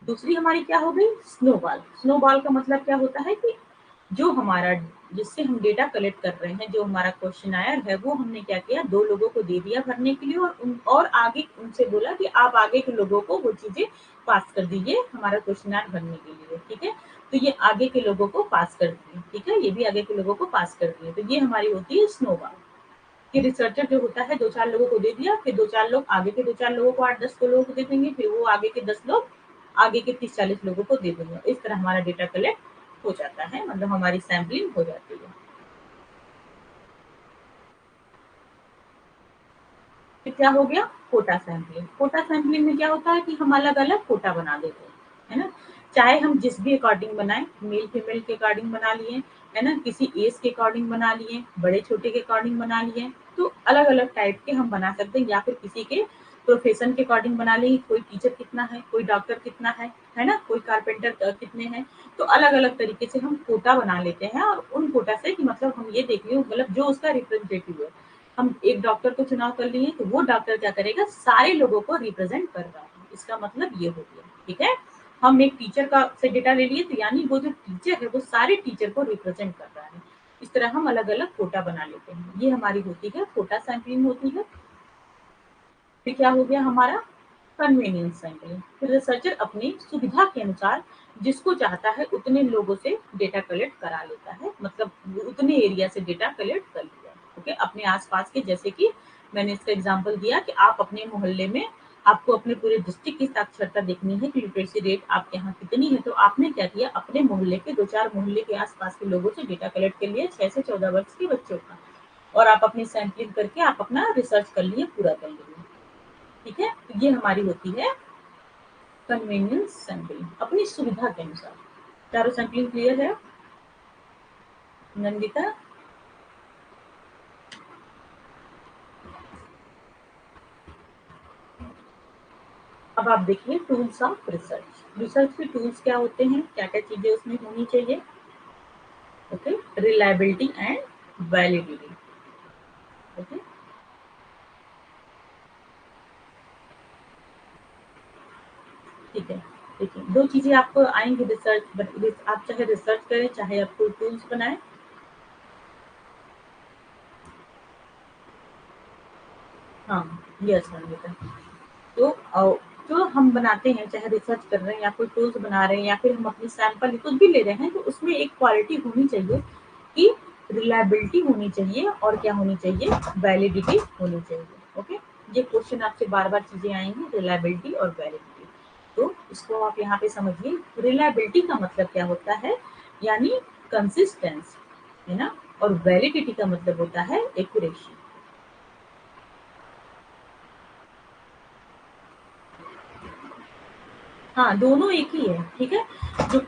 दूसरी हमारी क्या हो गई, स्नोबॉल, स्नोबॉल का मतलब क्या होता है कि जो हमारा जिससे हम डेटा कलेक्ट कर रहे हैं, जो हमारा क्वेश्चन आयर है वो हमने क्या किया, दो लोगों को दे दिया भरने के लिए, और आगे उनसे बोला कि आप आगे के लोगों को वो चीजें पास कर दीजिए हमारा क्वेश्चन आयर भरने के लिए, ठीक है। तो ये आगे के लोगों को पास कर दिए, ठीक है, ये भी आगे के लोगों को पास कर दिए, तो ये हमारी होती है स्नोबॉल। कि रिसर्चर जो होता है दो चार लोगों को दे दिया, फिर दो चार लोग आगे के दो चार लोगों को, 8-10 को लोगों को दे देंगे, फिर वो आगे के 10 लोग आगे के 30-40 लोगों को दे देंगे, इस तरह हमारा डेटा कलेक्ट हो जाता है, मतलब हमारी सैम्पलिंग हो जाती है। फिर क्या हो गया, कोटा सैम्पलिंग, कोटा सैम्पलिंग में क्या होता है कि हम अलग अलग कोटा बना देते हैं, है ना, चाहे हम जिस भी अकॉर्डिंग बनाए, मेल फीमेल के अकॉर्डिंग बना लिए, है ना, किसी एज के अकॉर्डिंग बना लिए, बड़े छोटे के अकॉर्डिंग बना लिए, तो अलग अलग टाइप के हम बना सकते हैं, या फिर किसी के प्रोफेशन के अकॉर्डिंग बना ली, कोई टीचर कितना है, कोई डॉक्टर कितना है ना, कोई कारपेंटर कितने हैं, तो अलग अलग तरीके से हम कोटा बना लेते हैं, और उन कोटा से कि मतलब हम ये देख लें मतलब जो उसका रिप्रेजेंटेटिव है, हम एक डॉक्टर को चुनाव कर लिए तो वो डॉक्टर क्या करेगा, सारे लोगों को रिप्रेजेंट कर रहा है, इसका मतलब ये हो गया। ठीक है, हम एक टीचर का से डेटा ले लिए तो यानी वो जो टीचर है वो सारे टीचर को रिप्रेजेंट कर रहा है। इस तरह हम अलग अलग कोटा बना लेते हैं, ये हमारी होती है कोटा सैंपलिंग होती है। फिर क्या हो गया हमारा कन्वीनियंस सैंपलिंग। फिर रिसर्चर अपनी सुविधा के अनुसार जिसको चाहता है उतने लोगों से डेटा कलेक्ट करा लेता है, मतलब उतने एरिया से डेटा कलेक्ट कर लिया। ओके, अपने आसपास के, जैसे कि मैंने इसका एग्जांपल दिया कि आप अपने मोहल्ले में, आपको अपने पूरे डिस्ट्रिक्ट की साक्षरता देखनी है कि लिटरेसी रेट आपके यहाँ कितनी है, तो आपने क्या किया, अपने मोहल्ले के 2-4 मोहल्ले के आसपास के लोगों से डेटा कलेक्ट कर लिया, 6 से 14 वर्ष के बच्चों का, और आप अपनी सैंपलिंग करके आप अपना रिसर्च कर लिए, पूरा कर लिए। ठीक है, तो ये हमारी होती है कन्वीनियंस सैंपलिंग, अपनी सुविधा के अनुसार। चारों सैंपलिंग क्लियर है नंदिता? अब आप देखिए टूल्स ऑफ रिसर्च। रिसर्च के टूल्स क्या होते हैं, क्या क्या चीजें उसमें होनी चाहिए? Okay, reliability and validity. Okay, ठीक है। देखिए, दो चीजें आपको आएंगी रिसर्च, आप चाहे रिसर्च करें चाहे आप कोई टूल्स बनाएं। हाँ, यस नंदिता। तो जो हम बनाते हैं, चाहे रिसर्च कर रहे हैं या कोई टूल्स बना रहे हैं या फिर हम अपनी सैंपल कुछ भी ले रहे हैं, तो उसमें एक क्वालिटी होनी चाहिए कि रिलायबिलिटी होनी चाहिए और क्या होनी चाहिए, वैलिडिटी होनी चाहिए। ओके, ये क्वेश्चन आपसे बार बार चीजें आएंगी, रिलायबिलिटी और वैलिडिटी। तो इसको आप यहाँ पे समझिए, रिलायबिलिटी का मतलब क्या होता है, यानी कंसिस्टेंस, है ना, और वैलिडिटी का मतलब होता है एक्यूरेसी। हाँ, दोनों एक ही है। ठीक है, जो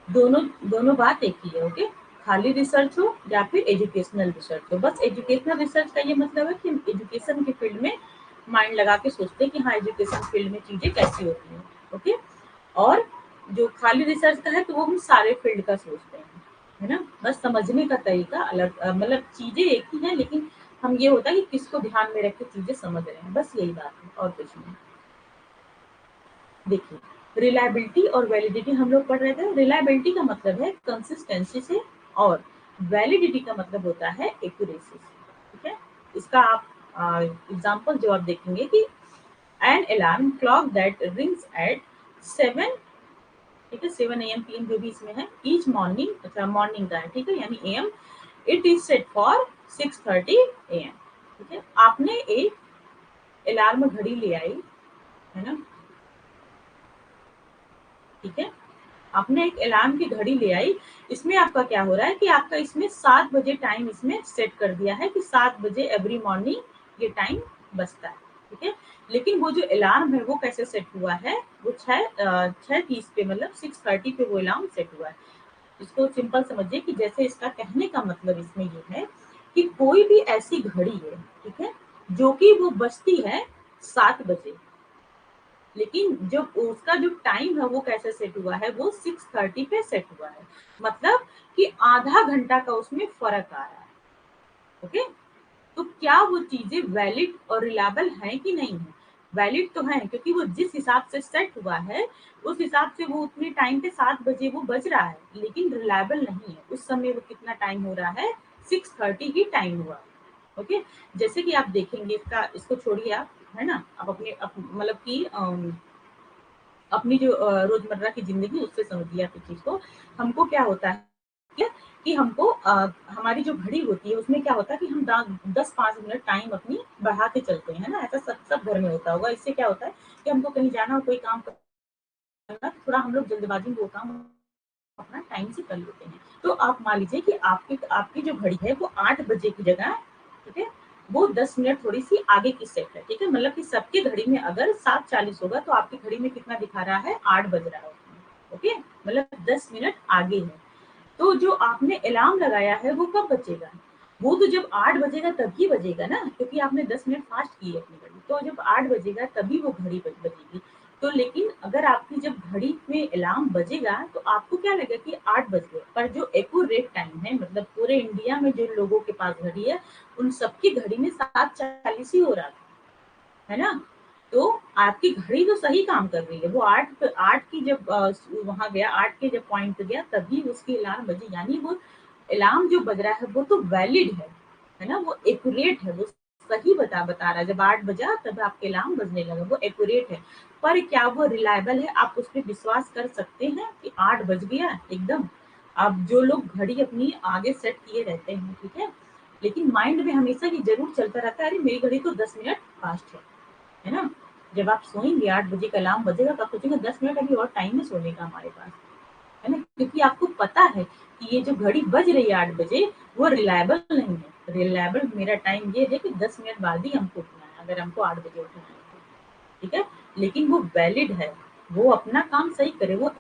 दोनों दोनों बात एक ही है। ओके, खाली रिसर्च हो या फिर एजुकेशनल रिसर्च हो, बस एजुकेशनल रिसर्च का ये मतलब है कि हम एजुकेशन के फील्ड में माइंड लगा के सोचते हैं कि हाँ, एजुकेशन फील्ड में चीजें कैसी होती हैं। ओके, और जो खाली रिसर्च का है तो वो हम सारे फील्ड का सोचते हैं, है ना, बस समझने का तरीका अलग, मतलब चीजें एक ही हैं, लेकिन हम ये होता है कि किसको ध्यान में रख के चीजें समझ रहे हैं, बस यही बात है और कुछ नहीं। देखिए, रिलायबिलिटी और वैलिडिटी हम लोग पढ़ रहे थे। रिलायबिलिटी का मतलब है कंसिस्टेंसी से, और वैलिडिटी का मतलब होता है एक्यूरेसी से। ठीक है, इसका आप एग्जांपल जो आप देखेंगे कि an alarm clock that rings at 7, ठीक है, 7 AM PM जो भी इसमें है, ईच मॉर्निंग, अच्छा मॉर्निंग का है, ठीक है, यानी AM, it is set for 6:30 AM। ठीक है, आपने एक अलार्म घड़ी ले आई, है ना, ठीक है, आपने एक अलार्म की घड़ी ले आई, इसमें आपका क्या हो रहा है कि आपका इसमें 7 बजे टाइम इसमें सेट कर दिया है कि 7 बजे एवरी मॉर्निंग ये टाइम बजता है। ठीक है, लेकिन वो जो अलार्म है वो कैसे सेट हुआ है, वो 6:30 पे, मतलब 6:30 पे वो अलार्म सेट हुआ है। इसको सिंपल समझिए कि जैसे इसका कहने का मतलब इसमें ये है कि कोई भी ऐसी घड़ी है, ठीक है, जो कि वो बजती है 7 बजे, लेकिन जो उसका जो टाइम है वो कैसे सेट हुआ है, वो 6:30 पे सेट हुआ है, मतलब कि आधा घंटा का उसमें फर्क आ रहा है। ओके, तो क्या वो चीजें वैलिड और रिलायबल हैं कि नहीं है? वैलिड तो है, क्योंकि वो जिस हिसाब से सेट हुआ है उस हिसाब से वो उतने टाइम पे 7 बजे वो बज रहा है, लेकिन रिलायबल नहीं है। उस समय वो कितना टाइम हो रहा है, 6:30 ही टाइम हुआ। ओके, जैसे कि आप देखेंगे, इसको छोड़िए आप, है ना, आप मतलब कि अपनी जो रोजमर्रा की जिंदगी, उससे समझिए आप इस चीज को। हमको क्या होता है कि हमको हमारी जो घड़ी होती है उसमें क्या होता है कि हम 10-5 मिनट टाइम अपनी बढ़ा के चलते हैं, है ना, ऐसा सब सब घर में होता होगा। इससे क्या होता है कि हमको कहीं जाना हो, कोई काम करना, तो थोड़ा हम लोग जल्दबाजी में वो काम अपना टाइम से कर लेते हैं। तो आप मान लीजिए कि आपकी आपकी जो घड़ी है वो 8 बजे की जगह, ठीक है, वो 10 मिनट थोड़ी सी आगे की सेट है। ठीक है, मतलब कि सबकी घड़ी में अगर 7:40 होगा तो आपकी घड़ी में कितना दिखा रहा है, 8 बज रहा है। ओके, मतलब 10 मिनट आगे है। तो जो आपने अलार्म लगाया है वो कब बजेगा, वो तो जब 8 बजेगा तभी बजेगा ना, क्योंकि आपने 10 मिनट फास्ट की है अपनी घड़ी, तो जब 8 बजेगा तभी वो घड़ी बजेगी। तो लेकिन अगर आपकी जब घड़ी में अलार्म बजेगा तो आपको क्या लगेगा कि 8 बज गए, पर जो एक्यूरेट टाइम है मतलब पूरे इंडिया में जो लोगों के पास घड़ी है, उन सबकी घड़ी में 7:40 ही हो रहा था, है ना? तो आपकी घड़ी तो सही काम कर रही है, वो 8 की जब वहाँ गया, 8 के जब पॉइंट पे गया तभी उसकी अलार्म बजी, यानी वो अलार्म जो बज रहा है वो तो वैलिड है ना? वो एक्यूरेट है, वो सही बता रहा है, जब 8 बजा तब आपके अलार्म बजने लगा, वो एक्यूरेट है। पर क्या वो रिलायबल है? आप उस पे विश्वास कर सकते हैं कि 8 बज गया एकदम? अब जो लोग घड़ी अपनी आगे सेट किए रहते हैं, ठीक है? लेकिन माइंड में हमेशा ये ज़रूर चलता रहता है, अरे मेरी घड़ी तो 10 मिनट फास्ट है ना? जब आप सोएँगे 8 बजे का अलार्म बजेगा तो आप सोचेंगे 10 मिनट अभी और टाइम है सोने का हमारे पास, है ना? क्योंकि आपको पता है कि ये जो घड़ी बज रही है 8 बजे वो रिलायबल नहीं है। रिलायबल मेरा टाइम ये है कि 10 मिनट बाद ही हमको उठना है, अगर हमको 8 बजे उठना है तो, ठीक है? लेकिन वो वैलिड है, वो अपना काम सही करे, वो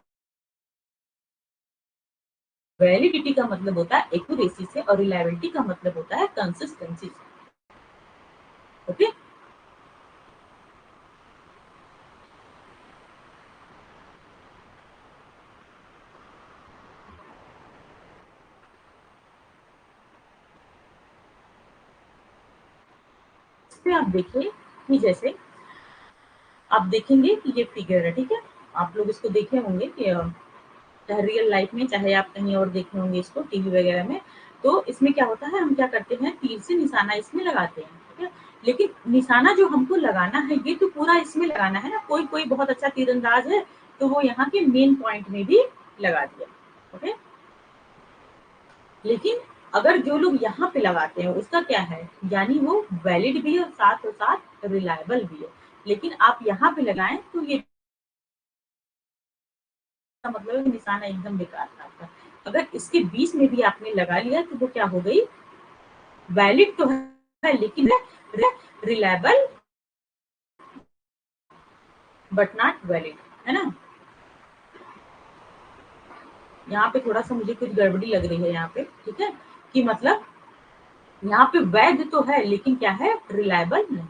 वैलिडिटी का मतलब होता है एक्यूरेसी से और रिलायबिलिटी का मतलब होता है कंसिस्टेंसी से, ओके? इसमें आप देखिए कि जैसे आप देखेंगे कि ये फिगर है, ठीक है? आप लोग इसको देखे होंगे कि चाहे रियल लाइफ में, चाहे आप कहीं और देखे होंगे इसको टीवी वगैरह में। तो इसमें क्या होता है, हम क्या करते हैं, तीर से निशाना इसमें लगाते हैं, ठीक है? लेकिन निशाना जो हमको लगाना है ये तो पूरा इसमें लगाना है ना, कोई कोई बहुत अच्छा तीरंदाज है तो वो यहाँ के मेन पॉइंट में भी लगा दिया, ओके? लेकिन अगर जो लोग यहाँ पे लगाते हैं उसका क्या है, यानी वो वैलिड भी है और साथ रिलायबल भी है। लेकिन आप यहाँ पे लगाएं तो ये का मतलब है निशाना एकदम बेकार था आपका। अगर इसके बीच में भी आपने लगा लिया तो वो क्या हो गई, वैलिड तो है लेकिन रिलायबल बट नॉट वैलिड, है ना? यहाँ पे थोड़ा सा मुझे कुछ गड़बड़ी लग रही है यहाँ पे, ठीक है? कि मतलब यहाँ पे वैध तो है लेकिन क्या है, रिलायबल नहीं,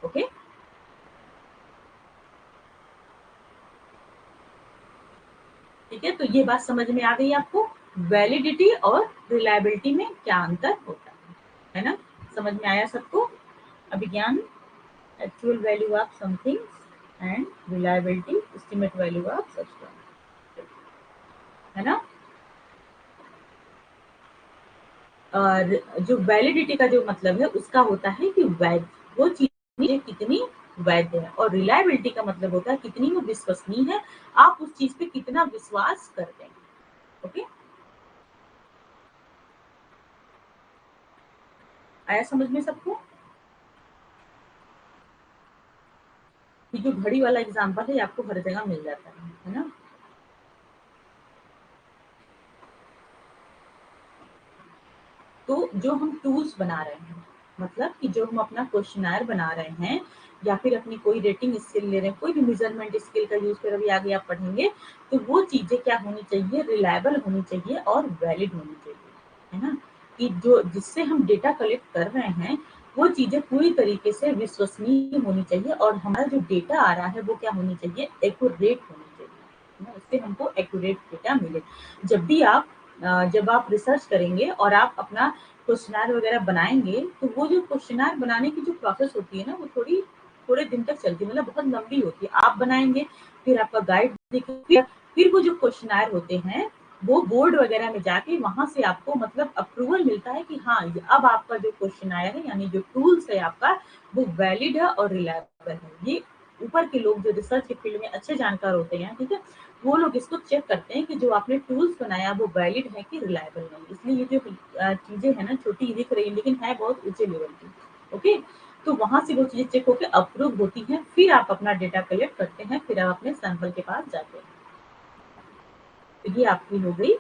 ओके? ठीक है, तो ये बात समझ में आ गई आपको, वैलिडिटी और रिलायबिलिटी में क्या अंतर होता है ना? समझ में आया सबको? Abhigyan, actual value of something and reliability, estimate value of such, है ना? और जो वैलिडिटी का जो मतलब है उसका होता है कि वैध, वो चीज कितनी वैध है, और रिलायबिलिटी का मतलब होता है कितनी वो विश्वसनीय है, आप उस चीज पे कितना विश्वास करते हैं, ओके? आया समझ में सबको? ये जो घड़ी वाला एग्जाम्पल है आपको हर जगह मिल जाता है ना? तो जो हम टूल्स बना रहे हैं, मतलब कि जो हम अपना क्वेश्चनर बना रहे हैं या फिर अपनी कोई रेटिंग स्किल ले रहे हैं, कोई भी मेजरमेंट स्किल का यूज कर, अभी आगे आप पढ़ेंगे, तो वो चीजें क्या होनी चाहिए, रिलायबल होनी चाहिए और वैलिड होनी चाहिए, है ना? कि जो जिससे हम डेटा कलेक्ट कर रहे हैं वो चीजें पूरी तरीके से विश्वसनीय होनी चाहिए, और हमारा जो डेटा आ रहा है वो क्या होनी चाहिए, एक्यूरेट होनी चाहिए, है ना? उससे हमको एक्यूरेट डेटा मिले। जब भी आप जब आप रिसर्च करेंगे और आप अपना क्वेश्चनर वगैरह बनाएंगे, तो वो जो क्वेश्चनर बनाने की जो प्रोसेस होती है ना, वो थोड़े दिन तक चलती है, मतलब बहुत लंबी होती है। आप बनाएंगे, फिर आपका गाइड देखेगा, फिर वो जो क्वेश्चनर होते हैं वो बोर्ड वगैरह में जाके वहां से आपको मतलब अप्रूवल मिलता है कि हाँ, अब आपका जो क्वेश्चन आया है यानी जो टूल्स है आपका वो वैलिड है और रिलायबल है। ये ऊपर के लोग जो रिसर्च के फील्ड में अच्छे जानकार होते हैं, ठीक है, वो लोग इसको चेक करते हैं कि जो आपने टूल्स बनाया वो वैलिड है कि रिलायबल नहीं। इसलिए ये जो चीजें है ना, छोटी दिख रही है लेकिन है बहुत ऊंचे लेवल की, ओके? तो वहां से वो चीजें चेक होकर अप्रूव होती हैं, फिर आप अपना डेटा कलेक्ट करते हैं, फिर आप अपने सैंपल के पास जाते हैं। तो ये आपकी हो गई।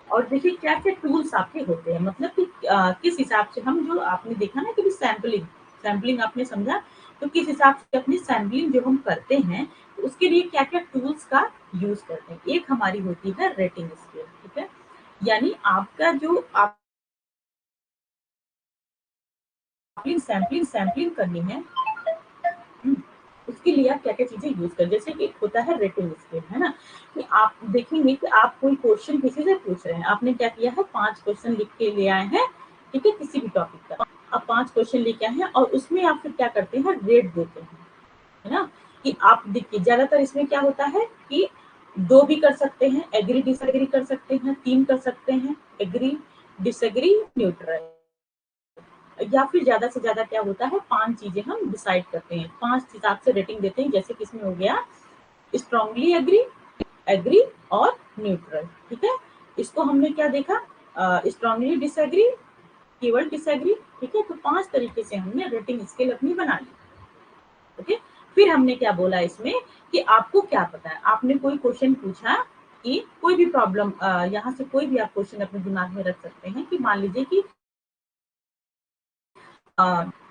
और देखिए क्या क्या टूल्स आपके होते हैं, मतलब कि किस हिसाब से हम, जो आपने देखा ना कि सैम्पलिंग, सैम्पलिंग आपने समझा, तो किस हिसाब से अपनी सैम्पलिंग जो हम करते हैं तो उसके लिए क्या क्या टूल्स का यूज करते हैं। एक हमारी होती है रेटिंग स्केल, ठीक है? यानी आपका जो आप सैम्पलिंग सैम्पलिंग करनी है, हम्म, उसके उसके लिए आप क्या-क्या चीज़ें यूज़ करें। जैसे कि होता है रेटिंग स्केल, है ना? कि आप देखेंगे कि आप कोई क्वेश्चन किसी से पूछ रहे हैं, आपने क्या किया है 5 क्वेश्चन लिख के ले आए हैं, ठीक है? किसी भी टॉपिक का। आप 5 क्वेश्चन लेके आए हैं और उसमें आप फिर क्या करते हैं रेट देते हैं, है ना? कि आप देखिए ज़्यादातर इसमें क्या होता है कि 2 भी कर सकते हैं, एग्री डिसएग्री कर सकते हैं, 3 कर सकते हैं, एग्री, डिसएग्री, न्यूट्रल। या फिर ज़्यादा से ज़्यादा क्या होता है 5 चीज़ें हम डिसाइड करते हैं, 5 हिसाब से रेटिंग देते हैं, जैसे कि इसमें हो गया स्ट्रांगली एग्री, एग्री और न्यूट्रल, ठीक है? इसको हमने क्या देखा स्ट्रांगली डिसएग्री, केवल डिसएग्री, ठीक है? तो 5 तरीके से हमने रेटिंग स्केल अपनी बना ली, ओके? फिर हमने क्या बोला इसमें कि आपको क्या पता है, आपने कोई क्वेश्चन पूछा कि कोई भी प्रॉब्लम यहाँ से कोई भी आप क्वेश्चन अपने दिमाग में रख सकते हैं कि मान लीजिए कि अ,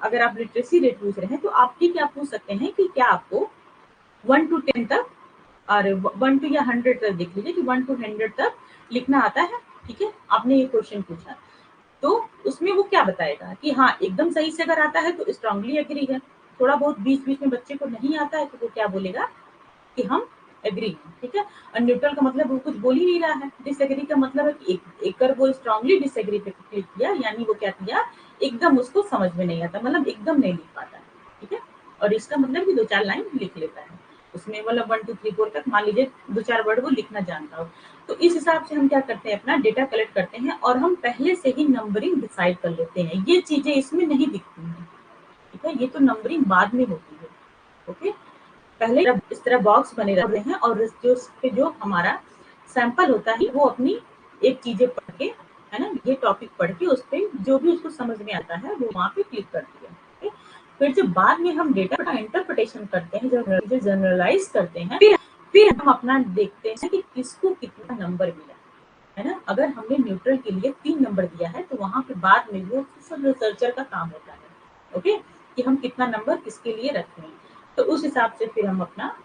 अगर आप लिटरेसी रेट पूछ रहे हैं तो आप ये क्या पूछ सकते हैं कि क्या आपको 1 टू 10 तक और 1 टू या 100 तक देख लीजिए कि 1 टू 100 तक लिखना आता है, ठीक है? आपने ये क्वेश्चन पूछा, तो उसमें वो क्या बताएगा कि हाँ, एकदम सही से अगर आता है तो स्ट्रांगली एग्री है, थोड़ा बहुत बीच-बीच में बच्चे को नहीं आता है तो वो क्या बोलेगा कि हम एग्री हैं, ठीक है? और न्यूट्रल का मतलब वो कुछ बोल ही नहीं रहा है, डिसएग्री का मतलब है कि एक अगर वो स्ट्रांगली डिसएग्री पे क्लिक किया यानी वो क्या किया, एकदम उसको समझ में नहीं आता, मतलब एकदम नहीं लिख पाता है, ठीक है? और इसका मतलब कि 2-4 लाइन लिख लेता है। उसमें मतलब 1, 2, 3, 4 तक मान लीजिए 2-4 वर्ड वो लिखना जानता हो। तो इस हिसाब से हम क्या करते हैं अपना डेटा कलेक्ट करते हैं और हम पहले से ही नंबरिंग डिसाइड कर लेते हैं। ये चीज़ें इसमें नहीं दिखती हैं, ठीक है? ये तो नंबरिंग बाद में होती है, ओके? पहले इस तरह बॉक्स बने रहते हैं और जो उसपे जो हमारा सैंपल होता है वो अपनी एक चीजें पढ़ के, है ना, ये टॉपिक पढ़ के उस पे जो भी उसको समझ में आता है वो वहाँ पे क्लिक कर दिया, ठीक? फिर जब बाद में हम डेटा का इंटरप्रिटेशन करते हैं, जब चीजें जनरलाइज करते हैं, फिर हम अपना देखते हैं कि किसको कितना नंबर मिला, है ना? अगर हमने न्यूट्रल के लिए 3 नंबर दिया है तो वहाँ पे बाद में वो सब रिसर्चर का काम होता है, ओके? कि हम कितना नंबर किसके लिए रखते हैं। तो उस हिसाब से फिर हम अपना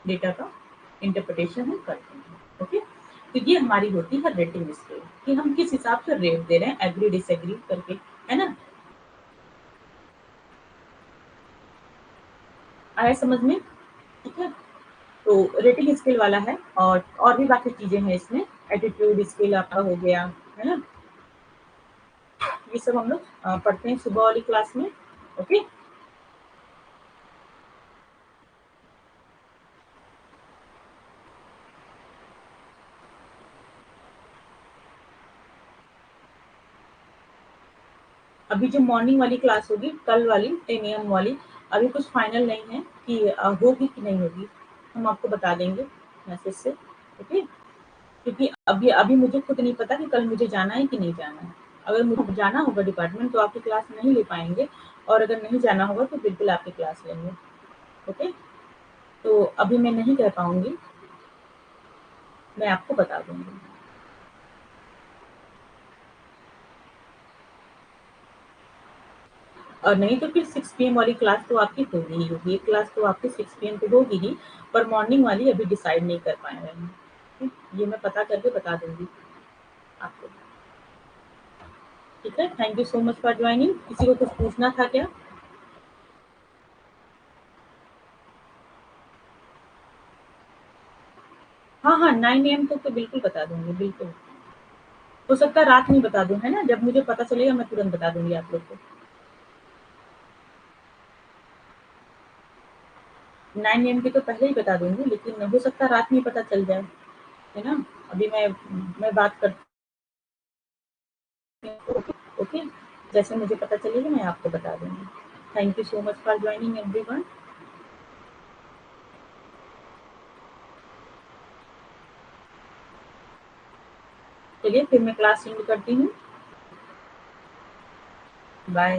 डेटा का इंटरप्रिटेशन हम करते हैं, ओके? तो ये हमारी होती है रेटिंग स्केल कि हम किस हिसाब से रेट दे रहे हैं एग्री डिसएग्री करके, है ना? आया समझ में? ठीक है? तो रेटिंग स्केल वाला है और भी बाकी चीजें हैं इसमें, एटीट्यूड स्केल आपका हो गया, है ना? ये सब हम लोग पढ़ते हैं सुबह वाली क्लास में, ओके? अभी जो मॉर्निंग वाली क्लास होगी कल वाली 10 AM वाली, अभी कुछ फाइनल नहीं है कि होगी कि नहीं होगी, हम आपको बता देंगे मैसेज से, ओके? क्योंकि अभी अभी मुझे खुद नहीं पता कि कल मुझे जाना है कि नहीं जाना है। अगर मुझे जाना होगा डिपार्टमेंट तो आपकी क्लास नहीं ले पाएँगे और अगर नहीं जाना होगा तो बिल्कुल आपकी क्लास लेंगे, ओके? तो अभी मैं नहीं कह पाऊँगी, मैं आपको बता दूँगी। और नहीं तो फिर 6 पीएम वाली क्लास तो आपकी होगी ही होगी, एक क्लास तो आपकी 6 पीएम पे होगी ही, पर मॉर्निंग वाली अभी डिसाइड नहीं कर पाए हैं हम, ठीक? ये मैं पता करके बता दूँगी आपको, ठीक है? Thank you so much for joining. किसी को कुछ पूछना था क्या? हाँ, हाँ, 9 AM तक तो बिल्कुल बता दूँगी, बिल्कुल। हो सकता है रात में बता दूँ, है ना? जब मुझे पता चलेगा मैं तुरंत बता दूँगी आप लोग को। 9 AM की तो पहले ही बता दूँगी, लेकिन हो सकता है रात में पता चल जाए, है ना? अभी मैं बात करती हूँ, ओके? जैसे मुझे पता चलेगा मैं आपको बता दूँगी। Thank you so much for joining everyone. चलिए फिर मैं क्लास एंड करती हूँ। बाय।